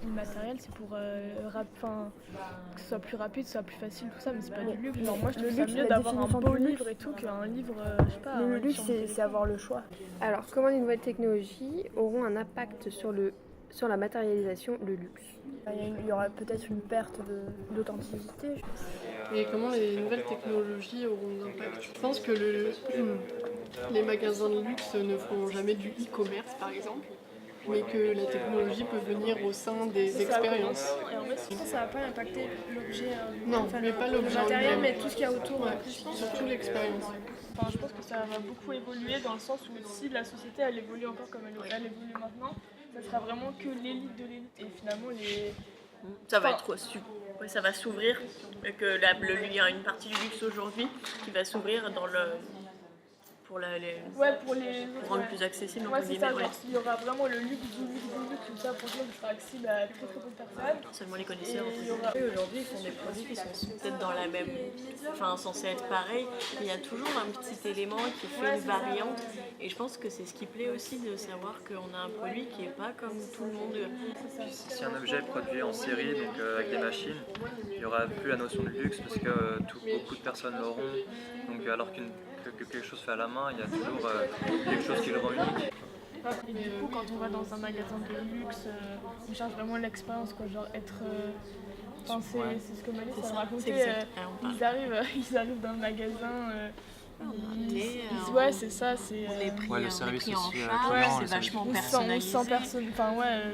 immatériel, c'est pour que ce soit plus rapide, que ce soit plus facile, tout ça, mais c'est pas du luxe. Genre, moi je trouve ça mieux d'avoir un beau livre et tout qu'un livre, je sais pas. Le luxe, c'est avoir le choix. Alors, comment les nouvelles technologies auront un impact sur la matérialisation, le luxe? Il y aura peut-être une perte d'authenticité. Et comment les nouvelles technologies auront un impact? Je pense que les magasins de luxe ne feront jamais du e-commerce par exemple, mais que la technologie peut venir au sein des expériences. Et en fait, je pense que ça va pas impacter l'objet, Non, mais pas l'objet le matériel, en mais lui-même. tout ce qu'il y a autour. Ouais, surtout l'expérience. Enfin, je pense que ça va beaucoup évoluer dans le sens où si la société elle évolue encore comme elle évolue maintenant, ça sera vraiment que l'élite de l'élite et finalement les... Ça va ça va s'ouvrir, que il y a une partie du luxe aujourd'hui qui va s'ouvrir pour rendre plus accessible. Ouais, c'est ça, genre, il y aura vraiment le luxe du luxe, tout ça pour qui sera accessible à très peu de personnes. Seulement les connaisseurs. Aujourd'hui, ils font des produits qui sont peut-être dans la même, censés être pareils, mais il y a toujours un petit élément qui fait une variante. Et je pense que c'est ce qui plaît aussi de savoir qu'on a un produit qui n'est pas comme tout le monde. Si un objet est produit en série, donc avec des machines, il n'y aura plus la notion de luxe parce que beaucoup de personnes l'auront. Donc alors que quelque chose fait à la main, il y a toujours quelque chose qui le rend unique. Et du coup, quand on va dans un magasin de luxe, on cherche vraiment l'expérience, quoi, genre être... c'est ce que Malice a raconté, ils arrivent dans le magasin... ouais, c'est ça, c'est... le service prix en aussi, charge, c'est vachement personnalisé. 100 personnes,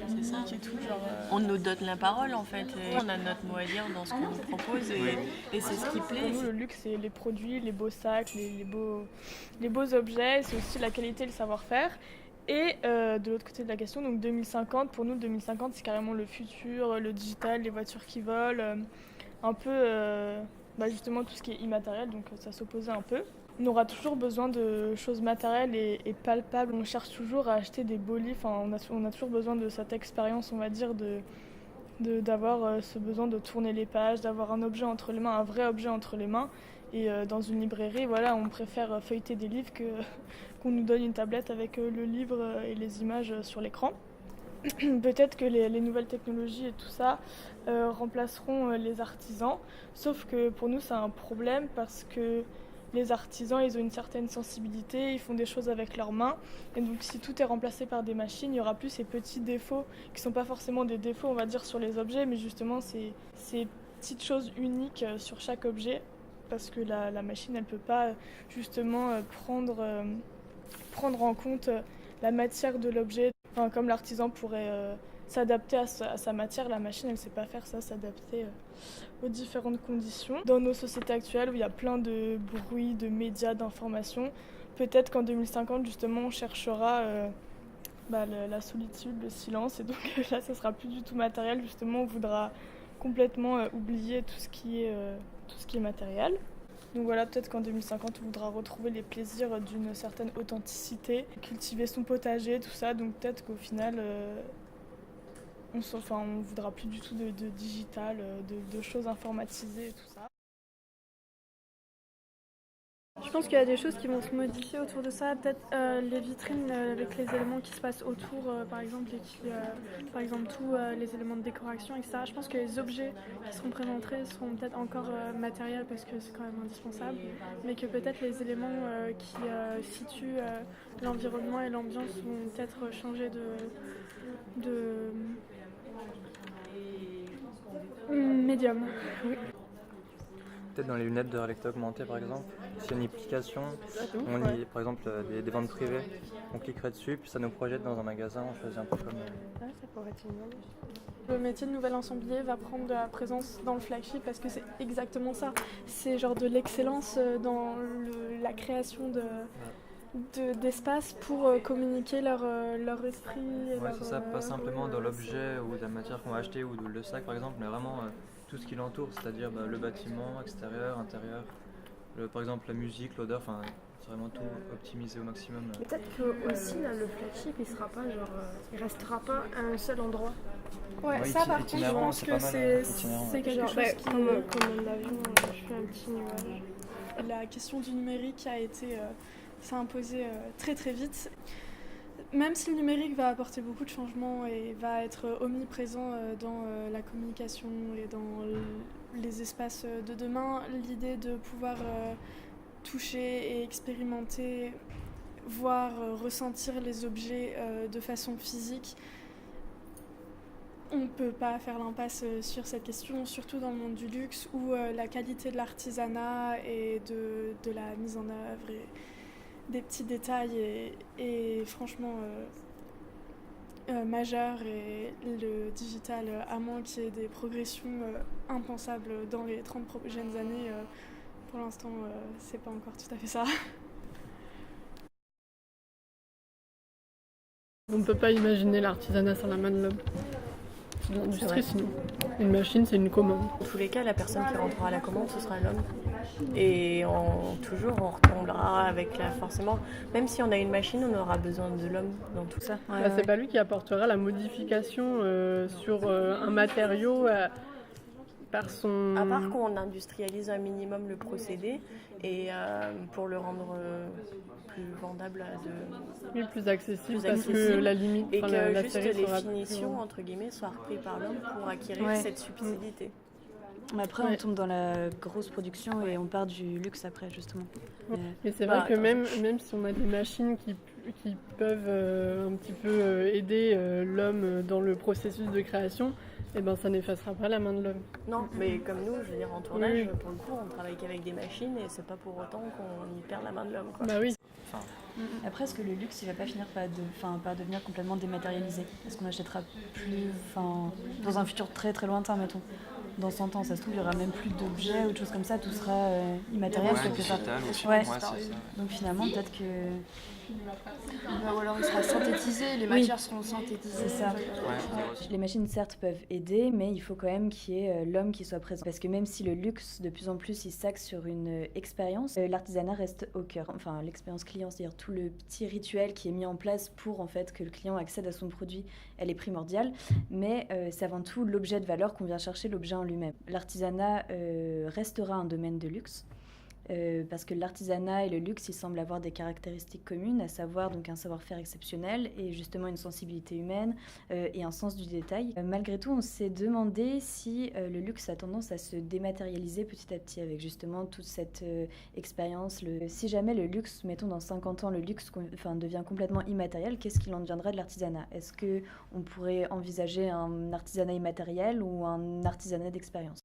c'est ça. et tout, genre... On nous donne la parole en fait, et on a notre mot à dire dans ce qu'on nous propose et c'est ce qui plaît. Pour nous, le luxe, c'est les produits, les beaux sacs, les beaux objets, c'est aussi la qualité et le savoir-faire. Et de l'autre côté de la question, donc 2050, pour nous 2050 c'est carrément le futur, le digital, les voitures qui volent, un peu justement tout ce qui est immatériel, donc ça s'opposait un peu. On aura toujours besoin de choses matérielles et palpables, on cherche toujours à acheter des beaux livres, on a toujours besoin de cette expérience, on va dire, d'avoir ce besoin de tourner les pages, d'avoir un objet entre les mains, un vrai objet entre les mains. Et dans une librairie, voilà, on préfère feuilleter des livres qu'on nous donne une tablette avec le livre et les images sur l'écran. Peut-être que les nouvelles technologies et tout ça remplaceront les artisans, sauf que pour nous c'est un problème parce que les artisans ils ont une certaine sensibilité, ils font des choses avec leurs mains, et donc si tout est remplacé par des machines, il n'y aura plus ces petits défauts qui ne sont pas forcément des défauts on va dire sur les objets, mais justement ces petites choses uniques sur chaque objet. Parce que la machine, elle ne peut pas justement prendre en compte la matière de l'objet. Enfin, comme l'artisan pourrait s'adapter à sa matière, la machine, elle ne sait pas faire ça, s'adapter aux différentes conditions. Dans nos sociétés actuelles, où il y a plein de bruit, de médias, d'informations, peut-être qu'en 2050, justement, on cherchera la solitude, le silence, et donc là, ça ne sera plus du tout matériel. Justement, on voudra complètement oublier tout ce qui est matériel. Donc voilà, peut-être qu'en 2050, on voudra retrouver les plaisirs d'une certaine authenticité, cultiver son potager, tout ça. Donc peut-être qu'au final, on voudra plus du tout de digital, de choses informatisées et tout ça. Je pense qu'il y a des choses qui vont se modifier autour de ça, peut-être les vitrines avec les éléments qui se passent autour, par exemple, tous les éléments de décoration, etc. Je pense que les objets qui seront présentés seront peut-être encore matériels parce que c'est quand même indispensable, mais que peut-être les éléments qui situent l'environnement et l'ambiance vont peut-être changer de médium. Oui. Peut-être dans les lunettes de réalité augmentée par exemple, s'il y a une application, on lit par exemple des ventes privées, on cliquerait dessus, puis ça nous projette dans un magasin, on choisit un peu comme... Ça pourrait être une bonne. Le métier de nouvel ensemblier va prendre de la présence dans le flagship parce que c'est exactement ça. C'est genre de l'excellence dans la création d'espace pour communiquer leur esprit. C'est ça, pas simplement dans l'objet ou la matière qu'on va acheter ou le sac par exemple, mais vraiment tout ce qui l'entoure, c'est-à-dire le bâtiment, extérieur, intérieur, par exemple la musique, l'odeur, c'est vraiment tout optimisé au maximum. Peut-être que aussi là, le flagship il restera pas à un seul endroit. Ouais, ça par contre je pense que c'est quelque chose qui... Comme un avion, je fais un petit nuage. La question du numérique s'est imposée très très vite. même si le numérique va apporter beaucoup de changements et va être omniprésent dans la communication et dans les espaces de demain, l'idée de pouvoir toucher et expérimenter, voir, ressentir les objets de façon physique, on ne peut pas faire l'impasse sur cette question, surtout dans le monde du luxe où la qualité de l'artisanat et de la mise en œuvre et des petits détails est franchement majeur, et le digital, à moins qu'il y ait des progressions impensables dans les 30 prochaines années, pour l'instant c'est pas encore tout à fait ça. On ne peut pas imaginer l'artisanat sans la main de l'homme. C'est de l'industrie sinon. Une machine, c'est une commande. Dans tous les cas, la personne qui rentrera à la commande, ce sera l'homme. Et toujours, on retombera avec forcément, même si on a une machine, on aura besoin de l'homme dans tout ça. C'est pas lui qui apportera la modification sur un matériau par son... À part qu'on industrialise un minimum le procédé et pour le rendre plus vendable, plus accessible, plus parce accessible, que la limite, et que la juste série les sera finitions entre guillemets soient reprises par l'homme pour acquérir cette subtilité. Mais après, on tombe dans la grosse production et on part du luxe après, justement. Mais c'est vrai que même si on a des machines qui peuvent un petit peu aider l'homme dans le processus de création, eh ben, ça n'effacera pas la main de l'homme. Non, mais comme nous, je veux dire, en tournage, pour le coup, on travaille qu'avec des machines et c'est pas pour autant qu'on y perd la main de l'homme, quoi. Bah oui. Après, est-ce que le luxe, il va pas finir par devenir complètement dématérialisé? Est-ce qu'on n'achètera plus, dans un futur très très lointain, mettons, dans 100 ans, ça se trouve, il n'y aura même plus d'objets ou de choses comme ça, tout sera immatériel quelque part. Ouais, c'est ça. Donc finalement, peut-être que... Ou alors il sera synthétisé, les matières seront synthétisées. C'est ça. Ouais. Les machines, certes, peuvent aider, mais il faut quand même qu'il y ait l'homme qui soit présent. Parce que même si le luxe, de plus en plus, il s'axe sur une expérience, l'artisanat reste au cœur. Enfin, l'expérience client, c'est-à-dire tout le petit rituel qui est mis en place pour en fait, que le client accède à son produit, elle est primordiale. Mais c'est avant tout l'objet de valeur qu'on vient chercher, l'objet en lui-même. L'artisanat restera un domaine de luxe. Parce que l'artisanat et le luxe, ils semblent avoir des caractéristiques communes, à savoir donc un savoir-faire exceptionnel et justement une sensibilité humaine et un sens du détail. Malgré tout, on s'est demandé si le luxe a tendance à se dématérialiser petit à petit avec justement toute cette expérience. Si jamais le luxe, mettons dans 50 ans, le luxe devient complètement immatériel, qu'est-ce qu'il en deviendra de l'artisanat? Est-ce qu'on pourrait envisager un artisanat immatériel ou un artisanat d'expérience?